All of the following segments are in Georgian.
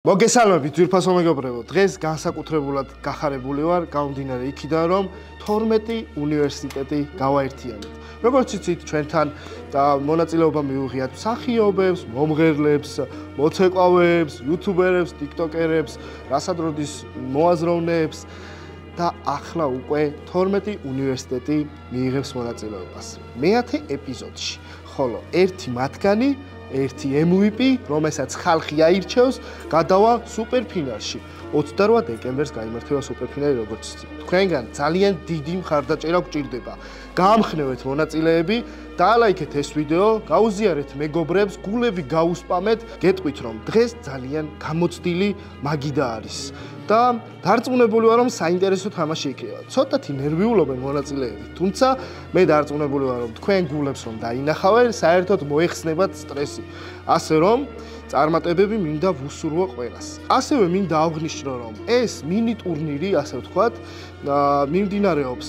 მოგესალმებით ძვირფასო მეგობრებო, დღეს განსაკუთრებულად გახარებული ვარ, გამომდინარე იქიდან, რომ 12 უნივერსიტეტი გავაერთიანეთ. როგორც იცით, ჩვენთან მონაწილეობა მიუღიათ მსახიობებს, მომღერლებს, მოცეკვავეებს, იუთუბერებს, ტიკტოკერებს, რასადროდის მოაზროვნეებს და ახლა უკვე 12 უნივერსიტეტი მიიღებს მონაწილეობას. მეათე ეპიზოდში, ხოლო ერთი მათგანი ერთი MVP, რომელსაც ხალხი აირჩევს, გადავა სუპერფინალში. 28 დეკემბერს გაიმართება სუპერფინალი, როგორც თქვენგან ძალიან დიდი მხარდაჭერა გვჭირდება. გაამხნევეთ მონაწილეები, დაალაიქეთ ეს ვიდეო, გაუზიარეთ მეგობრებს, გულები გაუსპამეთ, გეტყვით რომ დღეს ძალიან გამოცდილი მაგიდა არის. და დარწმუნებული ვარ, რომ საინტერესო თამაში იქნება. ცოტათი ნერვიულობენ მონაწილეები, თუმცა მე დარწმუნებული ვარ, რომ თქვენ გულებს რომ დაინახავენ, საერთოდ მოეხსნებათ სტრესი. ასე რომ წარმატებები მინდა ვუსურვო ყველას. ასევე მინდა აღვნიშნო, რომ ეს მინი ტურნირი, ასე ვთქვათ, მიმდინარეობს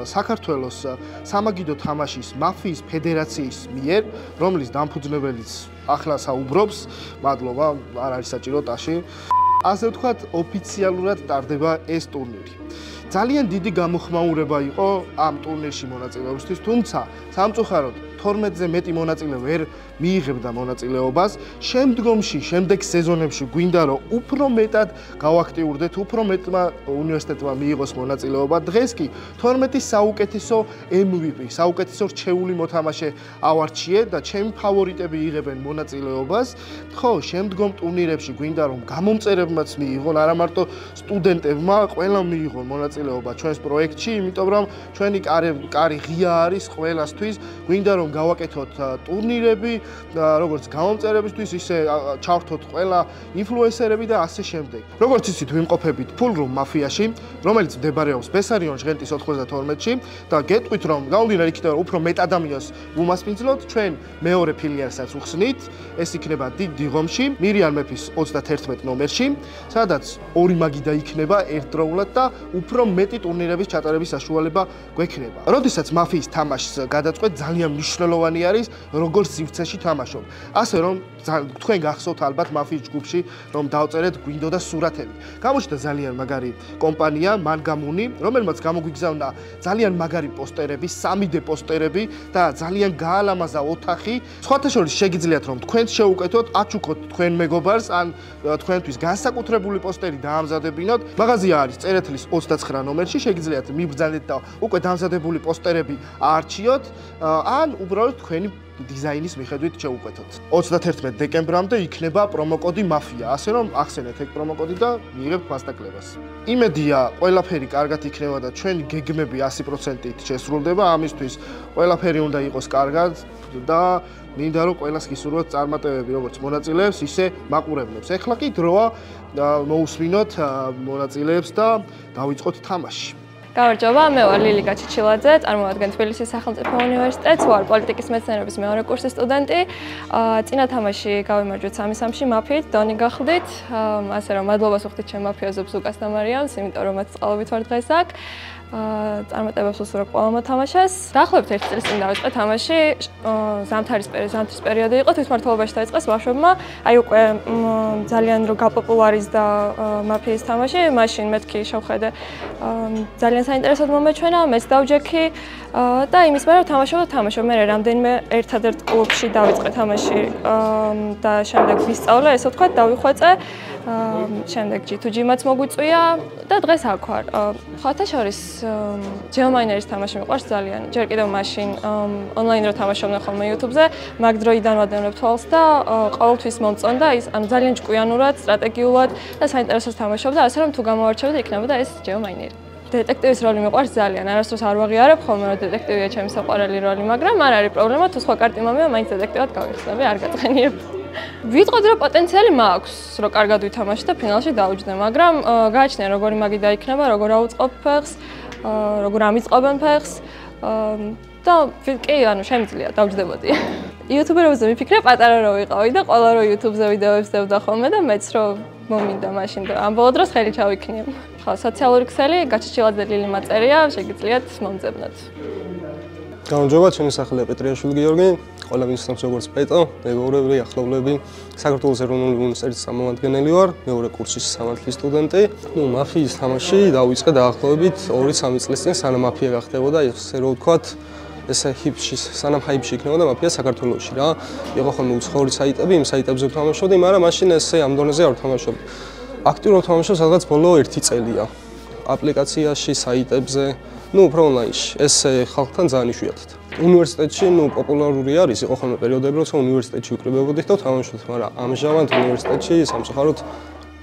საქართველოს სამაგიდო თამაშის მაფიის ფედერაციის მიერ, რომლის დამფუძნებელიც ახლა საუბრობს, მადლობა, არ არის საჭირო ტაში. ასე ვთქვათ, ოფიციალურად ტარდება ეს ტურნირი. ძალიან დიდი გამოხმაურება იყო ამ ტურნირში მონაწილეობისთვის, თუმცა სამწუხაროდ 12-ზე მეტი მონაწილე ვერ მიიღებდა მონაწილეობას. შემდგომში, შემდეგ სეზონებში გვინდა რომ უფრო მეტად გავაქტიურდეთ, უფრო მეტმა უნივერსიტეტმა მიიღოს მონაწილეობა. დღეს კი 12 საუკეთესო MVP, საუკეთესო რჩეული მოთამაშე ავარჩიე და ჩემი ფავორიტები იღებენ მონაწილეობას. ხო, შემდგომ ტურნირებში გვინდა რომ გამომწერებმაც მიიღონ, არა მარტო სტუდენტებმა, ყველამ მიიღონ მონაწილეობა ჩვენს პროექტში, იმიტომ რომ ჩვენი კარი ღია არის ყველასთვის. გვინდა რომ გავაკეთოთ ტურნირები, როგორც გამომწერებისთვის, ისე ჩავრთოთ ყველა ინფლუენსერები და ასე შემდეგ. როგორც იცით, ვიმყოფებით Fullroom მაფიაში, რომელიც მდებარეობს ბესარიონ ჟღენტის 92-ში და გეტყვით რომ გამომდინარე იქიდან რომ უფრო მეტ ადამიანს ვუმასპინძლოთ, ჩვენ მეორე ფილიალსაც ვხსნით, ეს იქნება დიდ დიღომში, მირიან მეფის 31 ნომერში, სადაც ორი მაგიდა იქნება ერთდროულად და უფრო მეტი ტურნირების ჩატარების საშუალება გვექნება. როდესაც მაფიის თამაშს გადაწყვეტ, ძალიან მნიშვნელოვანი არის, როგორ სივრცეში თამაშობ. ასე რომ თქვენ გახსოვთ ალბათ მაფიის ჯგუფში, რომ დავწერეთ გვინდოდა სურათები. გამოჩნდა ძალიან მაგარი კომპანია, მანგამუნი, რომელმაც გამოგვიგზავნა ძალიან მაგარი პოსტერები, 3D პოსტერები და ძალიან გაალამაზა ოთახი. სხვათა შორის შეგიძლიათ რომ თქვენც შეუკეთოთ, აჩუქოთ თქვენ მეგობარს, ან თქვენთვის განსაკუთრებული პოსტერი დაამზადებინოთ. მაღაზია არის წერეთლის 29 ნომერში, შეგიძლიათ მიბრძანეთ და უკვე დამზადებული პოსტერები აარჩიოთ, ან უბრალოდ თქვენი დიზაინის მიხედვით შეუკვეთოთ. 31 დეკემბრამდე იქნება პრომოკოდი მაფია, ასე რომ ახსენეთ ეგ პრომოკოდი და მიიღებთ ფასტაკლებას. იმედია, ყველაფერი კარგად იქნება და ჩვენი გეგმები 100%-ით შესრულდება, ამისთვის ყველაფერი უნდა იყოს კარგად და მინდა რომ ყველას გისურვოთ წარმატებები, როგორც მონაწილეებს, ისე მაყურებლებს. ეხლა კი დროა მოусმინოთ მონაწილეებს და დავიწყოთ თამაში. გამარჯობა, მე ვარ ლილი გაჩიჩილაძე, წარმოვადგენ თბილისის სახელმწიფო უნივერსიტეტს, ვარ პოლიტიკის მეცნიერების მეორე კურსის სტუდენტი. წინა თამაში გავიმარჯვეთ 3-3-ში მაფიით, დონი გახდით. ასე რომ მადლობას ვუხდით ჩემ მაფიოზებს ლუკას და მარიამს, იმიტომ რომ მათ წყალობით ვარ დღეს აქ. წარმატებებს ვუსურვებ ყველა მოთამაშეს. დაახლოებით 1 წლის წინ დავიწყე თამაში, ზამთრის პერიოდი იყო, თვითმმართველობაში დაიწყეს ბავშვებმა. აი უკვე ძალიან რო გაპოპულარიზდა მაფიის თამაში, მაშინ მეთქი შევხედე ძალიან საინტერესოდ მომეჩვენა, მეც დავჯექი და იმის მერე თამაშობ, მე რამდენიმე ერთადერთ კლუბში დავიწყე თამაში და შემდეგ ვისწავლე, ესე ვთქვათ, დავიხვეწე. შემდეგ G2G-მაც მოგვიწვია და დღეს აქ ვარ. ხოთა შორის Geomineris თამაში მიყვარს ძალიან. ჯერ კიდევ მაშინ ონლაინ რო თამაშობდნენ ხოლმე YouTube-ზე, მაგ დროიდან ვადევნებ თვალს და ყოველთვის მომწონდა ის, ანუ ძალიან ჭკვიანურად, სტრატეგიულად და საინტერესოდ თამაშობდა, ასე რომ თუ გამოვარჩევდი, იქნებოდა ეს Geomineri. დეტექტივის როლი მიყვარს ძალიან. არასდროს არ ვაღიარებ ხოლმე რომ დეტექტივია ჩემი საყვარელი როლი, მაგრამ არ არის პრობლემა, თუ სხვა კარტი მომია, მაინც დეტექტივად გავიხსნები, არ გაწყენიებ. ვიტყოდი რომ პოტენციალი მაქვს, რომ კარგად ვითამაშე და ფინალში დაუჯდე, მაგრამ გააჩნია როგორი მაგიდა იქნება, როგორ აუწყობ ფეხს, როგორ ამიწყობენ ფეხს და კი, ანუ შემიძლია დავჯდებოდი. იუთუბერებზე მიფიქრე პატარა რო ვიყავი და ყველა რო YouTube-ზე ვიდეოებს დავდა ხოლმე და მეც რო მომინდა მაშინ და ამ ბოლო დროს ხელი ჩავიქნიე. ხო, სოციალური ქსელი გაჩიჩილაძე ლილი მაწერია, შეგიძლიათ მომძებნოთ. გამარჯობა, ჩემი სახელია პეტრიაშვილი გიორგი. ყველა ვინცნობს როგორც პეტო, მეგობრები, ახლობლები, საქართველოს ეროვნული უნივერსიტეტის წარმომადგენელი ვარ, მეორე კურსის სამართლის სტუდენტი. მაფიის თამაში დავიწყე დაახლოებით 2-3 წლის წინ, სანამ მაფია გახდებოდა, ესე რომ ვთქვათ, ესე ჰიპში, სანამ ჰაიპში იქნებოდა მაფია საქართველოში რა. იყო ხოლმე უცხოური საიტები, იმ საიტებზე ვთამაშობდი, მაგრამ მაშინ ესე ამ დონეზე არ ვთამაშობდი. აქტიურად ვთამაშობ სადღაც ბოლო 1 წელია. აპლიკაციაში, საიტებზე, უფრო ონლაინში. ეს ხალხთან ძალიან იშვიათად. უნივერსიტეტში პოპულარული არის, იყო ხოლმე პერიოდები, როცა უნივერსიტეტში ვიკრიბებოდით და ვთამაშობთ, მაგრამ ამჟამად უნივერსიტეტში სამწუხაროდ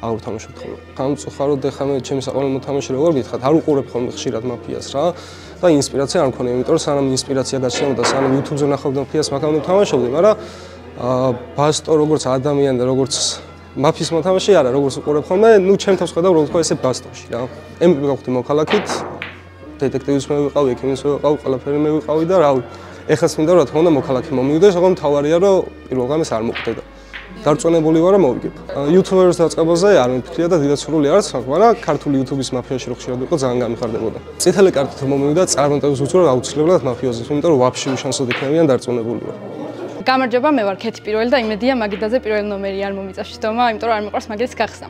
არ ვთამაშობთ ხოლმე. სამწუხაროდ ეხლა მე ჩემი საყვარელი მოთამაშე როგორ გითხრათ, არ უყურებ ხოლმე ხშირად მაფიას რა და ინსპირაცია არ მქონია, იმიტომ რომ სანამ ინსპირაცია გაჩნდებოდა, სანამ YouTube-ზე ვნახავდი მაფიას, მაგამ ვთამაშობდი, მაგრამ ბასტო როგორც ადამიანი და როგორც მაფიის მოთამაშე არა, როგორც უყურებ ხოლმე, ჩემ თავს ხედავ რომ თქვა ესე ბასტოში რა. ემპი გავხდი მოქალაქით, დეტექტივის მე ვიყავი, ექიმის მე ვიყავი, ყველაფერი მე ვიყავი და რავი. ეხლაც მინდა რა თქმა უნდა მოქალაქი მომივიდეს, მაგრამ თავარია რომ პირველ ღამეს არ მოხდება. დარწმუნებული ვარ რომ მოვიგებ. YouTuber-ს დაწყებაზე არ მიფიქრია და დიდად სრული არც, მაგრამ ქართული YouTube-ის მაფიაში რო ხშირად ვიყო, ძალიან გამიხარდებოდა. წითელი კარტით რომ მომივიდა, წარმატებას ვუწევ რომ აუცილებლად მაფიოზის, იმიტომ რომ ვაფშე უშანსოდ იქნებიან დარწმუნებული ვარ. გამარჯობა, მე ვარ ქეთი პირველი და იმედია მაგიდაზე პირველი ნომერი არ მომიწევს შტომა, იმიტომ რომ არ მიყვარს მაგის გახსნა.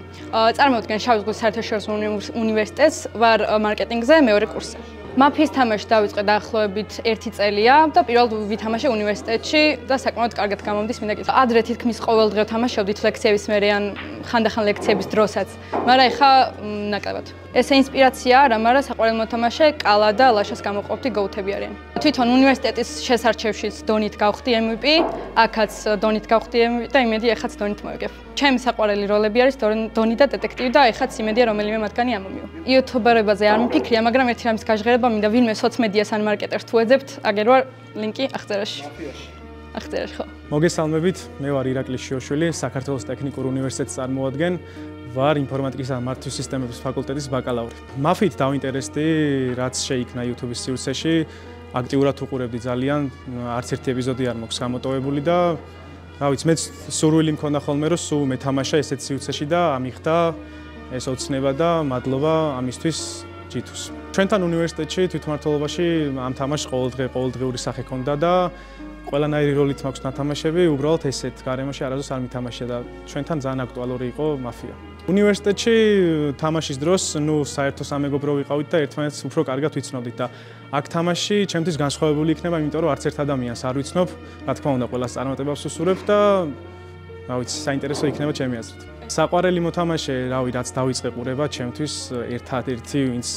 წარმოვიდგენ შავი ზღვის საერთაშორისო უნივერსიტეტს, ვარ მარკეტინგზე მეორე კურსზე. მაფიის თამაში დავიწყე დაახლოებით 1 წელია და პირველად ვითამაშე უნივერსიტეტში და საკმაოდ კარგად გამომდის მინდა გითხრათ. ადრე თითქმის ყოველ დღე ვთამაშობდით ლექციების მერე ან ხანდახან ლექციების დროსაც, მაგრამ ეხა ნაკლებად. ესე ინსპირაცია არა, მაგრამ საყვარელი მოთამაშე კალა და ლაშას გამოყოფდი გოუთები არიან. თვითონ უნივერსიტეტის შესარჩევშიც დონით გავხდი MVP, აქაც დონით გავხდი MVP და იმედი ეხაც დონით მოვიგებ. ჩემი საყვარელი როლები არის დონი და დეტექტივი და ეხაც იმედია რომელიმე მათგანი ამომივა. იუთუბერებაზე არ მიფიქრია, მაგრამ ერთი რამის გაჟღერება მინდა ვინმე სოციმედიას ან მარკეტერს თუ ეძებთ, აგერ ვარ ლინკი აღწერაში. აღწერაში ხო. მოგესალმებით, მე ვარ ირაკლი შიოშვილი, საქართველოს ტექნიკურ უნივერსიტეტს წარმოადგენ. ვარ ინფორმატიკისა და მართვის სისტემების ფაკულტეტის ბაკალავრი. მაფიით დავინტერესდი, რაც შეიქმნა YouTube-ის სივრცეში, აქტიურად უყურებდი ძალიან, არც ერთი ეპიზოდი არ მოქვს გამოტოვებული და რა ვიცი, მეც სურვილი მქონდა ხოლმე, რომ სულ მეთამაშა ესეთ სივრცეში და ამიხდა ეს ოცნება და მადლობა ამისთვის ჯითუს. ჩვენთან უნივერსიტეტში თვითმმართველობაში ამ თამაშს ყოველდღიური სახე ჰქონდა და ყველანაირი როლით მაქვს ნათამაშები, უბრალოდ ესეთ გარემოში არასდროს არ მითამაშია და ჩვენთან ძალიან აქტუალური იყო მაფია. უნივერსიტეტში თამაშის დროს, საერთო სამეგობრო ვიყავით და ერთმანეთს უფრო კარგად ვიცნობდით და აქ თამაში ჩემთვის განსხვავებული იქნება, იმიტომ რომ არც ერთ ადამიანს არ ვიცნობ, რა თქმა უნდა, ყველას წარმატებას ვსურვებ და რა ვიცი, საინტერესო იქნება ჩემი აზრით. საყვარელი მოთამაშე, რავი, რაც დავიწყე ყურება, ჩემთვის ერთადერთი, ვინც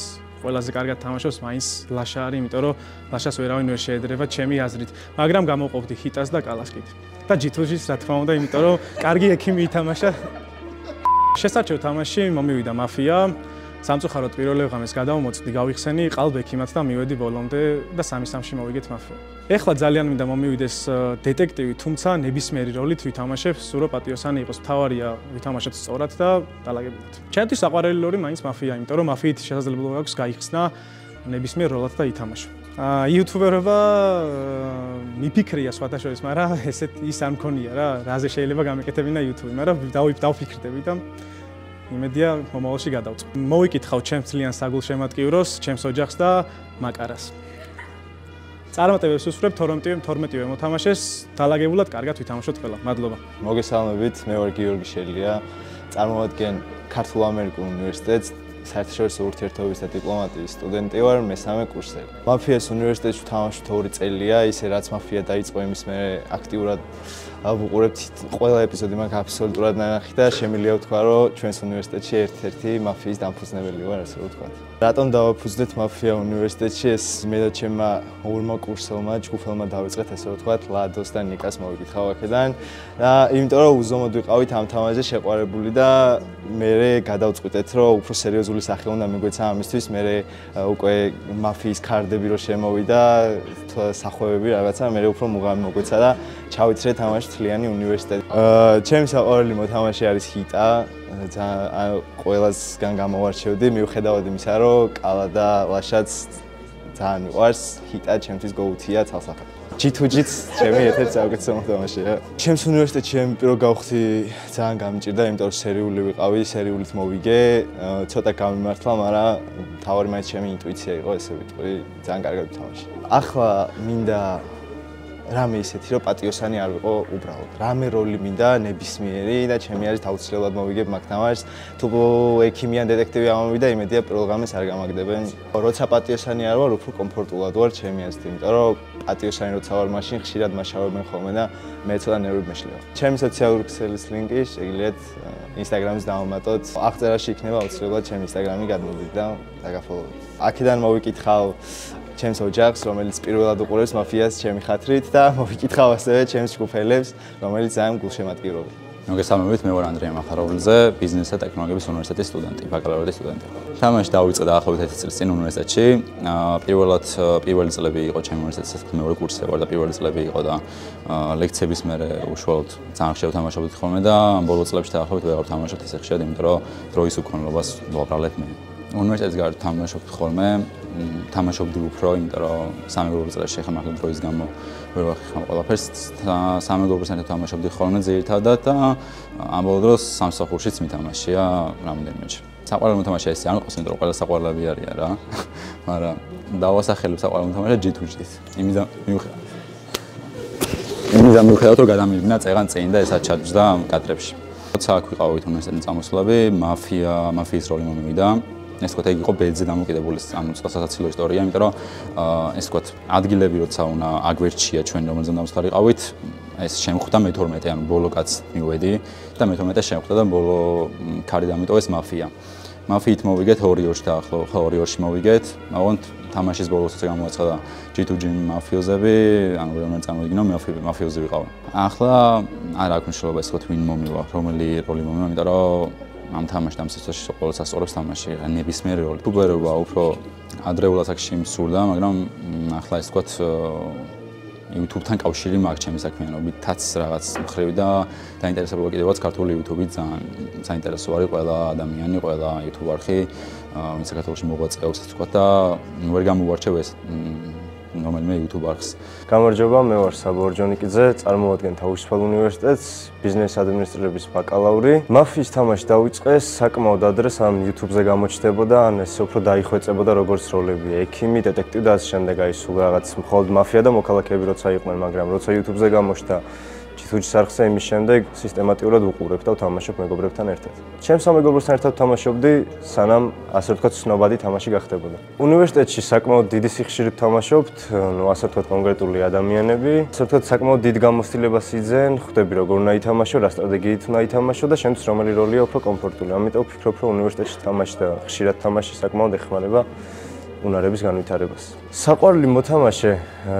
ყველაზე კარგად თამაშობს, მაინც ლაშა არის, იმიტომ რომ ლაშას ვერავინ ვერ შეედრება ჩემი აზრით, მაგრამ გამოყოფდი ჰიტას და კალასკით. და ჯითუჟის, რა თქმა უნდა, იმიტომ რომ კარგი ექიმი ითამაშა. შესარჩევ თამაში მომივიდა მაფია. სამწუხაროდ პირველ ღამეს გადავმოწდი, გავიხსენი ყალბექიმად და მივედი ბოლომდე და 3-3-ში მოვიგეთ მაფია. ეხლა ძალიან მინდა მომივიდეს დეტექტივი, თუმცა ნებისმიერი როლით ვითამაშებ, სურო პატიოსანი იყოს, მთავარია ვითამაშოთ სწორად და დალაგებულად. ჩემთვის საყვარელი როლი მაინც მაფია, იმიტომ რომ მაფიით შესაძლებლობა აქვს გაიხსნა ნებისმიერ როლად და ითამაშო. იუთუბერობა მიფიქრია სხვათა შორის, მაგრამ ესეთ ის არ მქონია რა, რაზე შეიძლება გამეკეთებინა YouTube-ი, მაგრამ დავფიქრდები და იმედია მომავალში გადავწყვეტ. მოვიკითხავ ჩემს ძალიან საგულშემატკივროს, ჩემს ოჯახს და მაკარას. წარმატებებს ვუსურვებ 12-ე მოთამაშეს, დალაგებულად კარგად ვითამაშოთ ყველა. მადლობა. მოგესალმებით, მე ვარ გიორგი შელია, წარმოვადგენ ქართულ-ამერიკულ უნივერსიტეტს, საერთაშორისო ურთიერთობების და დიპლომატიის სტუდენტი ვარ, მესამე კურსზე. მაფიას უნივერსიტეტში ვთამაშობ 2 წელია, ისე რაც მაფია დაიწყო იმის მერე აქტიურად ვუყურებთ ყველა ეპიზოდი მაქვს აბსოლუტურად ნანახი და შემიძლია ვთქვა, რომ ჩვენს უნივერსიტეტში ერთ-ერთი მაფიის დამფუძნებელი ვარ, ასე ვთქვა. რატომ დავაფუძნეთ მაფია უნივერსიტეტში? ეს მე და ჩემმა ორმა კურსელმა ჯგუფელმა დავიწყეთ, ასე ვთქვათ, ლადოს და ნიკას მოვიკითხავ აქედან და იმიტომ რომ უზომოდ ვიყავით ამ თამაშზე შეყვარებული და მე გადავწყვიტეთ, რომ უფრო სერიოზული სახე უნდა მიგვეცა ამისთვის, მე უკვე მაფიის კარდები რო შემოვიდა, სახვევები რაღაცა, მე უფრო მუღამი მოგვეცა და ჩავიცრე თამაში თლიანი უნივერსიტეტი. ჩემი საყვარელი მოთამაშე არის ჰიტა, ყველასგან გამოვარჩევდი, მიუხედავად იმისა, რომ კალა და ლაშაც ძალიან მიყვარს, ჰიტა ჩემთვის გოუთია თალსახად. ჯითუჯიც ჩემი ერთ-ერთი საუკეთესო მოთამაშეა. ჩემს უნივერსიტეტში პირველ გავხდი ძალიან გამიჭირდა, იმიტომ რომ სერიული ვიყავი, სერიულით მოვიგე, ცოტა გამიმართლა, მაგრამ თავარი მაინც ჩემი ინტუიცია იყო, ესე ვიტყვი, ძალიან კარგად ვთამაში. ახლა მინდა რამე ისეთი, რომ პატიოსანი არ ვიყო უბრალოდ. რამე როლი მინდა ნებისმიერი და ჩემი არის აუცილებლად მოვიგებ მაგ თამაშს. თუ ექიმი ან დეტექტივი ამოვიდა, იმედია პირველ ღამეს არ გამაგდებენ. როცა პატიოსანი არ ვარ, უფრო კომფორტულად ვარ ჩემი აზრით, იმიტომ რომ პატიოსანი როცა ვარ მაშინ ხშირად მაშავებენ ხოლმე და მე ცოტა ნერვები მეშლება. ჩემი სოციალური ქსელის ლინკი შეგიძლიათ Instagram-ის დავამატოთ. აღწერაში იქნება აუცილებლად ჩემი Instagram-ი გადმოდით და დაგაფოლოვოთ. აქედან მოვიკითხავ ჩემს ოჯახს, რომელიც პირველად უყურებს მაფიას ჩემი ხათრით და მოვიკითხავ ასევე ჩემს ჯგუფელებს, რომელიც ძალიან გულშემატკივრობენ. მოგესალმებით, მე ვარ ანდრია მახაროვლიძე, ბიზნესის და ტექნოლოგიების უნივერსიტეტის სტუდენტი, ბაკალავრიატის სტუდენტი. თამაში დავიწყე დაახლოებით 1 წლის წინ უნივერსიტეტში. პირველი წლები იყო ჩემი უნივერსიტეტის მეორე კურსზე ვარ და პირველი წლები იყო და ლექციების მერე უშუალოდ ძალიან ხშირად ვთამაშობდი ხოლმე და ბოლო წლებში დაახლოებით ვეღარ ვთამაშობ ისე ხშირად, იმიტომ რომ დროის უკონლობას ვაბრალებ მე. უნივერსიტეტის გარეთ თამაშობდი ხოლმე, თამაშობდი უფრო, იმიტომ რომ სამეგრელო წრეში ხომ ახლა დროის გამო ვერ ვახერხებ ყველაფერს, სამეგრელოსთან ერთად თამაშობდი ხოლმე ძირითადად და ამ ბოლო დროს სამსახურშიც მითამაშია რამდენიმეჯერ. საყვარელი მოთამაშე ეს არ იყოს, იმიტომ რომ ყველა საყვარლები არიან რა, მაგრამ დავასახელებ საყვარელი მოთამაშე G2G-ით. იმიდან მიუხედავად რომ გადამივინა წეღან წინ და ესაც ჩაჯდა კადრებში. როცა აქ ვიყავით უნივერსიტეტის წამოსვლები, მაფიის როლი მომივიდა. ეს თქვა იგი იყო ბედზე დამოკიდებული სასაცილო ისტორია, იმიტომ რომ ეს თქვა ადგილები როცა უნდა აგვერჩია ჩვენ რომელზეც დამსხარიყავით, ეს შემხვდა მე-12, ანუ ბოლო კაც მივედი და მე-12 შემხვდა და ბოლო ქარი დამიტოვეს მაფია. მაფიით მოვიგეთ 2 ორში დაახლოებით, 2 ორში მოვიგეთ, მაგრამ თამაშის ბოლოს გამოაცხადა G2G მაფიოზები, ანუ რომელიც წარმოვიდგინო მაფიოზი ვიყავ. ახლა არ აქვს მნიშვნელობა ეს თქვა ვინ მომივა, რომელი როლი მომივა, იმიტომ რომ ამ თამაშს ამ სიტუაციაში ყოველს ასწორებს თამაში ნებისმიერი როლი. თუბერობა უფრო ადრეულად აქ შემსურდა, მაგრამ ახლა ეს თქვა YouTube-თან კავშირი მაქვს ჩემი საქმიანობითაც რაღაც მხრივ და დაინტერესებულა კიდევაც ქართული YouTube-ით ძალიან საინტერესო არის ყველა ადამიანი, ყველა YouTube არხი, ვინც საქართველოში მოღვაწეობს ეს თქვა და ვერ გამოვარჩევ ეს რომელიმე YouTube არხს. გამარჯობა, მე ვარ საბო ორჯონიკიძე, წარმოვადგენ თავისუფალ უნივერსიტეტს, ბიზნეს ადმინისტრირების ბაკალავრი. მაფიის თამაში დავიწყე საკმაოდ ადრე, სამ YouTube-ზე გამოჩნდებოდა, ან ესე უფრო დაიხვეწებოდა როგორც როლები, ექიმი, დეტექტივი და ასე შემდეგ, აი სულ რაღაც მხოლოდ მაფია და მოქალაქეები როცა იყვნენ, მაგრამ როცა YouTube-ზე გამოჩნდა G2G არხზე, იმის შემდეგ სისტემატიურად ვუყურებ და ვთამაშობ მეგობრებთან ერთად. ჩემს სამეგობროსთან ერთად ვთამაშობდი, სანამ ასე ვთქვათ ცნობადი თამაში გახდებოდა. უნივერსიტეტში საკმაოდ დიდი სიხშირით ვთამაშობთ, ну ასე ვთქვათ კონკრეტული ადამიანები, ასე ვთქვათ საკმაოდ დიდ გამოცდილებას იძენ, ხვდები როგორ უნდა ითამაშო, რა სტრატეგიით უნდა ითამაშო და შემდგომ რომელი როლია უფრო კომფორტული. ამიტომ ვფიქრობ, რომ უნივერსიტეტში თამაში და ხშირად თამაში საკმაოდ ეხმარება უნარების განვითარებას. საყვარელი მოთამაშე,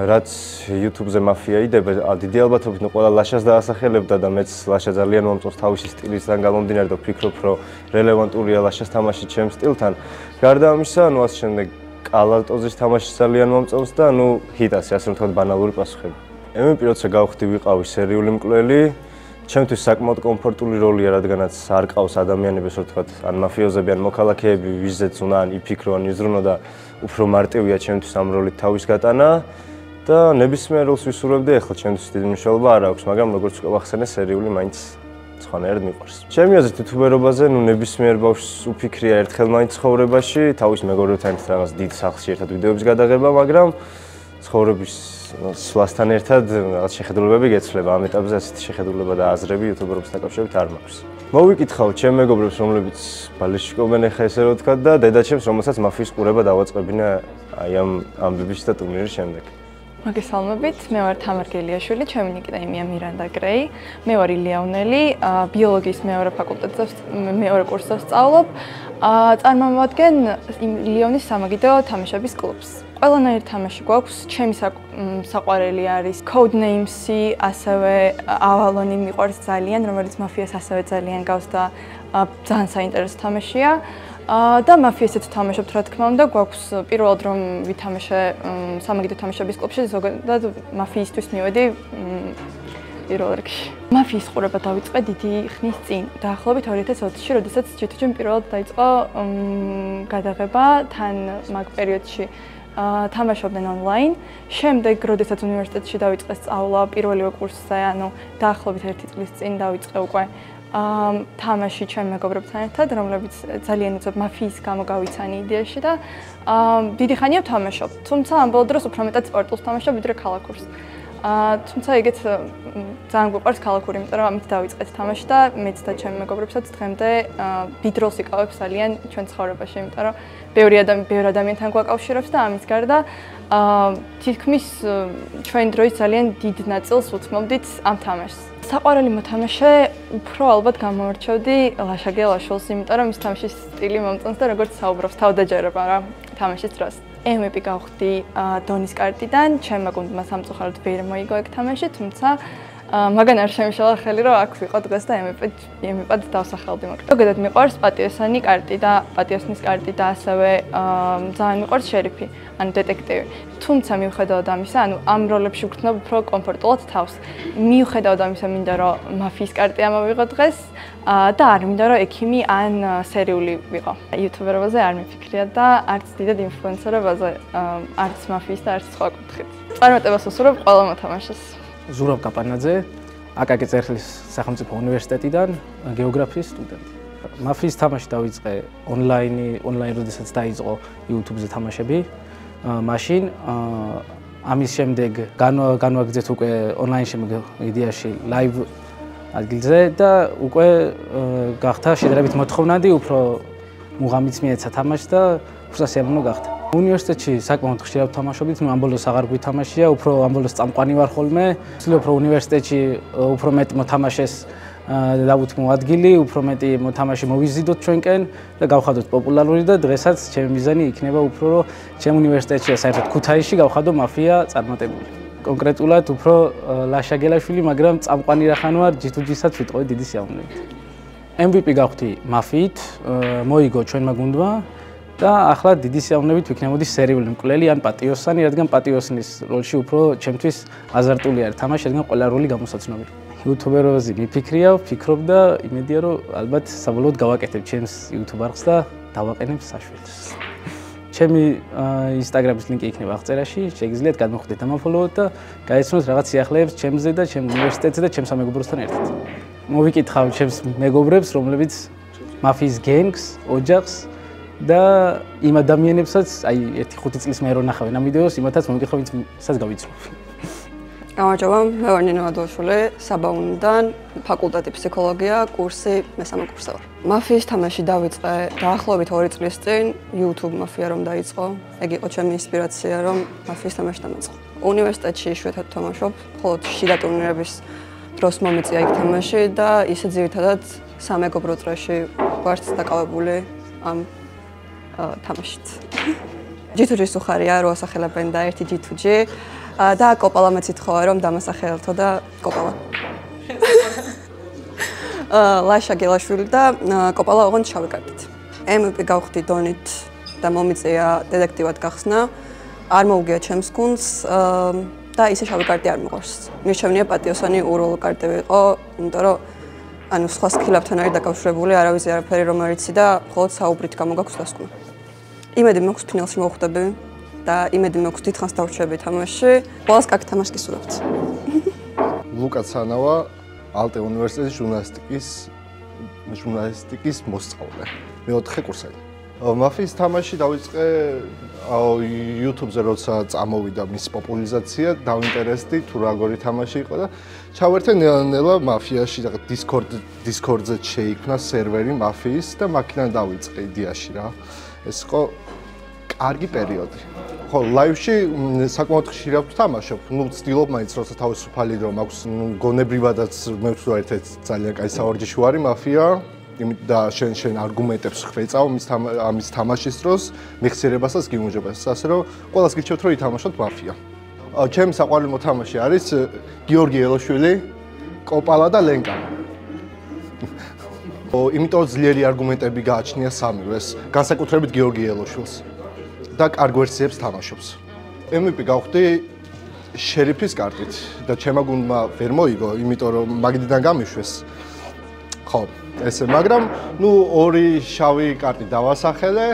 რაც YouTube-ზე მაფია იდება, დიდი ალბათობით ყველა ლაშას დაასახელებდა და მეც ლაშა ძალიან მომწონს თავისი სტილისგან გამომდინარე და ვფიქრობ, რომ რელევანტურია ლაშას თამაში ჩემს სტილთან. გარდა ამისა, ну ასე შემდეგ კალალტოზის თამაში ძალიან მომწონს და ну ჰიტასი, ასე ვთქვათ, ბანალური პასუხები. MVP როცა გავხდი ვიყავი სერიული მკვლელი, ჩემთვის საკმაოდ კომფორტული როლია, რადგანაც არ ყავს ადამიანებს, ასე ვთქვათ, ან მაფიოზები, ან მოქალაქეები, ვიზეც უნდა ან იფიქრო, ან იზრუნო და უფრო მარტივია ჩემთვის ამ როლით თავის გატანა და ნებისმიერ როლს ვისურვებდი, ახლა ჩემთვის დიდი მნიშვნელობა არ აქვს, მაგრამ როგორც უკვე ვახსენე, სერიული მაინც სხვანაირად მიყვარს. ჩემი აზრით YouTuber-ობაზე, ну ნებისმიერ ბავშვს უფიქრია ერთხელ მაინც ცხოვრებაში, თავის მეგობრებთან ერთად რაღაც დიდ სახლში ერთად ვიდეოების გადაღება, მაგრამ ცხოვრების სვლასთან ერთად რაღაც შეხედულებები გეცვლება. ამ ეტაპზე ასეთი შეხედულება და აზრები YouTuber-ობასთან დაკავშირებით არ მაქვს. მოვიკითხავ ჩემ მეგობრებს, რომლებიც ბალიშიკობენ ახლა ესე რომ ვთქვა და დედაჩემს, რომელსაც მაფიის ყურება დავაწყებინა აი ამ ამბების და ტურნირის შემდეგ. მოგესალმებით, მე ვარ თამარ გელიაშვილი, ჩემი ნიკნეიმია მირანდა გრეი. მე ვარ ილია უნელი, ბიოლოგიის მეორე ფაკულტეტზე მეორე კურსზე ვსწავლობ. წარმოვადგენ ლიონის სამაგიდო თამაშების კლუბს. ყველანაირი თამაში გვაქვს, ჩემი საყვარელი არის Codenames-ი, ასევე Avalon-ი მიყვარს ძალიან, რომელიც მაფიას ასევე ძალიან გავს და ძალიან საინტერესო თამაშია. და მაფიასაც ვთამაშობთ, რა თქმა უნდა, გვაქვს პირველად რომ ვითამაშე სამაგიდო თამაშების კლუბში, ზოგადად მაფიისთვის მივედი პირველ რიგში. მაფიის ყურება დავიწყე დიდი ხნის წინ, დაახლოებით 2020-ში, როდესაც G2G პირველად დაიწყო გადაღება, თან მაგ პერიოდში თამაშობდნენ ონლაინ. შემდეგ, როდესაც უნივერსიტეტში დავიწყე სწავლა პირველივე კურსზე, ანუ დაახლოებით 1 წლის წინ დავიწყე უკვე თამაში ჩემ მეგობრებთან ერთად, რომლებიც ძალიან უცებ მაფიის გამო გავიცანი იდეაში და დიდი ხანია ვთამაშობ. თუმცა ამ ბოლო დროს უფრო მეტად სპორტულს ვთამაშობ, ვიდრე ქალაქურს. თუმცა ეგეც ძალიან გვიყვარს ქალაქური, იმიტომ რომ ამით დავიწყეთ თამაში და მეც და ჩემი მეგობრებსაც დღემდე ბიდროლს იკავებს ძალიან ჩვენ ცხოვრებაში, იმიტომ რომ ბევრი ადამიანთან გვაკავშირებს და ამის გარდა თითქმის ჩვენი დროის ძალიან დიდ ნაწილს უთმობდით ამ თამაშს. საყვარელი მოთამაშე უფრო ალბათ გამოვარჩევდი ლაშა გელაშვილს, იმიტომ რომ მის თამაშის სტილი მომწონს და როგორც საუბრობს თავდაჯერება რა თამაშის დროს. MVP გავხდი დონის კარტიდან, ჩემმა გუნდმა სამწუხაროდ ვერ მოიგო ეგ თამაში, თუმცა მაგან არ შემიშალა ხელი, რომ აქ ვიყო დღეს და MVP-ად დავსახელდი მაგრამ. ზოგადად მიყვარს პატიოსანი კარტი და პატიოსნის კარტი და ასევე ძალიან მიყვარს შერიფი, ანუ დეტექტივი. თუმცა მიუხედავად ამისა, ანუ ამ როლებში ვგრძნობ უფრო კომფორტულად თავს. მიუხედავად ამისა, მინდა რომ მაფიის კარტი ამოვიღო დღეს და არ მინდა რომ ექიმი ან სერიული ვიყო. იუთუბერობაზე არ მიფიქრია და არც დიდად ინფლუენსერობაზე, არც მაფიის და არც სხვა კუთხით. წარმატებას ვუსურვებ ყველა მოთამაშეს. ზურაბ კაპანაძე, აკაკი წერხლის სახელმწიფო უნივერსიტეტიდან გეოგრაფიის სტუდენტი. მაფიის თამაში დავიწყე ონლაინ როდესაც დაიწყო YouTube-ზე თამაშები. მაშინ ამის შემდეგ განვაგრძეთ უკვე ონლაინში მედიაში ლაივ ადგილზე და უკვე გახდა შედარებით მოთხოვნადი, უფრო მუღამიც მიეცა თამაშს და უსასიამოვნო გახდა. უნივერსიტეტში საკმაოდ ხშირად ვთამაშობდით, ამ ბოლოს აღარ გვითამაშია, უფრო ამ ბოლოს წამყვანი ვარ ხოლმე. ვცდილობ რომ უნივერსიტეტში უფრო მეტ მოთამაშეს დავუთმო ადგილი, უფრო მეტი მოთამაში მოვიზიდოთ ჩვენკენ და გავხადოთ პოპულარული და დღესაც ჩემი მიზანი იქნება უფრო რომ ჩემ უნივერსიტეტში საერთოდ ქუთაისში გავხადო მაფია წარმატებული. კონკრეტულად უფრო ლაშა გელაშვილი, მაგრამ წამყვანი რახან ვარ, G2G-საც ვიტყოდი დიდი სიამოვნებით. MVP გავხდი მაფიით, მოიგო ჩვენმა გუნდმა და ახლა დიდი სიამოვნებით ვიქნებოდი სერიული მკვლელი ან პატიოსანი, რადგან პატიოსნის როლში უფრო ჩემთვის აზარტული არის თამაში, რადგან ყველა როლი გამოსაცნობია. იუთუბერობაზე მიფიქრია, ვფიქრობ და იმედია რომ ალბათ საბოლოოდ გავაკეთებ ჩემს YouTube არხს და დავაყენებ საშვილს. ჩემი Instagram-ის ლინკი იქნება აღწერაში, შეგიძლიათ გადმოხვდეთ ამაფოლოვოთ და გაეცნოთ რაღაც სიახლეებს ჩემზე და ჩემ უნივერსიტეტზე და ჩემ სამეგობროსთან ერთად. მოვიკითხავ ჩემს მეგობრებს, რომლებიც მაფიის გენგს, ოჯახს და იმ ადამიანებსაც, აი 1-5 წლის მე რო ნახავენ ამ ვიდეოს, იმათაც მოვიკითხავ, ვინცაც გავიცნობ. გამარჯობა, მე ვარ ნინო ადოშვილი, საბაუნიდან, ფაკულტეტი ფსიქოლოგია, კურსი მესამე კურსზე ვარ. მაფიის თამაში დავიწყე დაახლოებით 2 წლის წინ, YouTube მაფია რომ დაიწყო. ეგ იყო ჩემი ინსპირაცია, რომ მაფიის თამაში დამაწყო. უნივერსიტეტში იშვიათად ვთამაშობ, მხოლოდ შიდა ტურნირების დროს მომიწია იქ თამაში და ისე ძირითადად სამეგობრო წრეში ვართ დაკავებული ამ თამაშით. G2G-ს უხარია, რო ასახელებენ და ერთი G2G და კოპალა მეც ითხოვა რომ დამასახელთო და კოპალა. ლაშა გელაშვილი და კოპალა ოღონდ შავი კარტით. MVP გავხდი დონით და მომიწია დეტექტივად გახსნა. არ მოუგია ჩემს გუნდს და ისე შავი კარტი არ მიყვარს. მირჩევნია პატიოსანი უბრალო კარტი ვიყო, იმიტომ რომ ანუ სხვა სკილებთან არის დაკავშირებული, არავის არაფერი რომ არ იცი და მხოლოდ საუბრით გამოგაქვს დასკვნა. იმედი მაქვს ფინალში მოვხვდები და იმედი მაქვს დიდხანს დავრჩები თამაში. ყველას კარგი თამაში გისურვებთ. ლუკა ცანავა, ალტე უნივერსიტეტის ჟურნალისტიკის მოსწავლე. მე-4 კურსელი. მაფიის თამაში დავიწყე YouTube-ზე, როცა წამოვიდა მის პოპულარიზაცია, დავინტერესდი თუ როგორი თამაში იყო და ჩავერთე ნელა მაფიაში და Discord-ზე შეიქმნა სერვერი მაფიის და მაქედან დავიწყე იდეაში რა. ეს იყო კარგი პერიოდი. ხო, ლაივში საკმაოდ ხშირად ვთამაშობ. ნუ ვცდილობ მაინც როცა თავისუფალი რომ მაქვს, გონებრივადაც მე ვთქვი ერთ-ერთი ძალიან კაი საორჯიში ვარი მაფია. და შენ არგუმენტებს ხვეწავ ამის თამაშის დროს, მეხსიერებასაც გიმუჯობებს, ასე რომ ყველას გირჩევთ რომ ითამაშოთ მაფია. ჩემი საყვარელი მოთამაშე არის გიორგი ელოშვილი, კოპალა და ლენკა. იმიტომ ძლიერი არგუმენტები გააჩნია სამივეს, განსაკუთრებით გიორგი ელოშვილს და კარგ ვერსიებს თამაშობს. MVP გავხდი შერიფის კარტით და ჩემმა გუნდმა ვერ მოიგო, იმიტომ რომ მაგდიდან გამიშვეს. ხო, ესე, მაგრამ ნუ 2 შავი კარტი დავასახელე,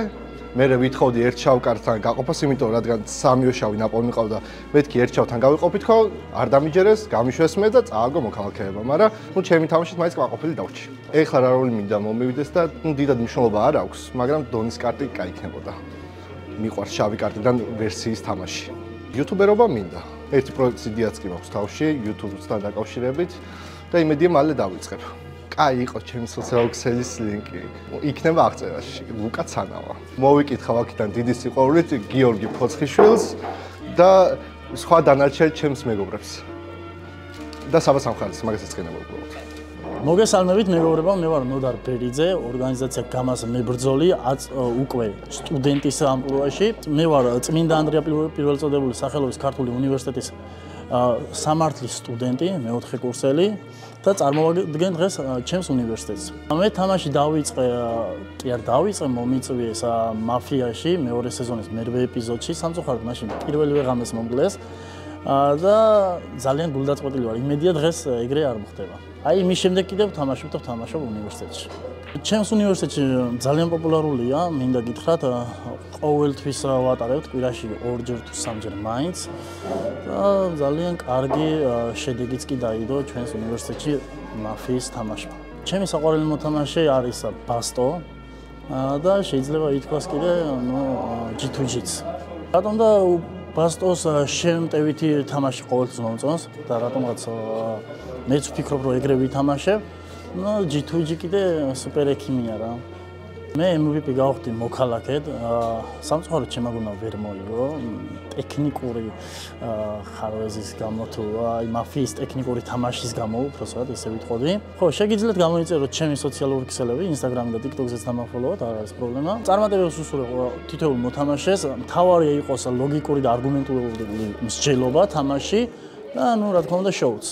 მე ვითხოვდი ერთ შავ კარტთან გაყოფას, იმიტომ რადგან 3 შავი ნაპოვნი ყავდა, მეთქი ერთ შავთან გავიყოფით ხო, არ დამიჯერეს, გამიშვეს მე და წააგო მოქალაქეება, მაგრამ ნუ ჩემი თამაშით მაინც კმაყოფილი დავჭი. ეხლა რა როლი მინდა მომივიდეს და ნუ დიდად მნიშვნელობა არ აქვს, მაგრამ დონის კარტი კაი იქნებოდა. მიყვარს შავი კარტიდან ვერსიის თამაში. იუთუბერობა მინდა. ერთი პროექტის იდეაც კი მაქვს თავში, YouTube-თან დაკავშირებით და იმედია მალე დავიწყებ. კაი იყო ჩემი სოციალური ქსელის ლინკი. იქნება აღწერაში. ლუკა ცანავა. მოვიკითხავ აქედან დიდი სიყვარულით გიორგი ფოცხიშვილს და სხვა დანარჩენ ჩემს მეგობრებს. და საბა სამხარეს მაგასაც წინებ უბრალოდ. მოგესალმებით მეგობრებო, მე ვარ ნოდარ ბერიძე, ორგანიზაცია გამას მებრძოლი, უკვე სტუდენტის ამპლუაში. მე ვარ წმინდა ანდრია პირველწოდებული სახელობის ქართული უნივერსიტეტის სამართლის სტუდენტი, მეოთხე კურსელი და წარმოვადგენ დღეს ჩემს უნივერსიტეტს. მე თამაში დავიწყე, კი არ დავიწყე, მომიწვიე ეს მაფიაში მეორე სეზონის მერვე ეპიზოდში, სამწუხაროდ მაშინ პირველივე ღამეს მომკლეს და ძალიან გულდაწყვეტილი ვარ. იმედია დღეს ეგრე არ მოხდება. აი იმის შემდეგ კიდევ თამაშობ უნივერსიტეტში. ჩემს უნივერსიტეტში ძალიან პოპულარულია, მინდა გითხრათ, ყოველთვის ვატარებთ კვირაში 2-ჯერ თუ 3-ჯერ მაინც და ძალიან კარგი შედეგიც კი დაიდო ჩვენს უნივერსიტეტში მაფიის თამაშმა. ჩემი საყვარელი მოთამაშე არის ბასტო და შეიძლება ითქვას კიდე, G2G-ც. რატომ და ბასტოს შემტევითი თამაში ყოველთვის მომწონს და რატომღაც მეც ვფიქრობ, რომ ეგრე ვითამაშებ. G2G კიდე სუპერ ექიმია რა. მე MVP გავხდი მოქალაქედ, სამწუხაროდ შემაგონა ვერ მოიგო, ტექნიკური ხარვეზის გამო თუ აი მაფიის ტექნიკური თამაშის გამო, უბრალოდ ესე ვიტყოდი. ხო, შეგიძლიათ გამოიწეროთ ჩემი სოციალური ქსელები, Instagram და TikTok-ზეც დამაფოლოვოთ, არ არის პრობლემა. წარმატებებს ვუსურვებ თითოეულ მოთამაშეს, მთავარია იყოს ლოგიკური და არგუმენტირებული მსჯელობა თამაში და რა თქმა უნდა შოუც.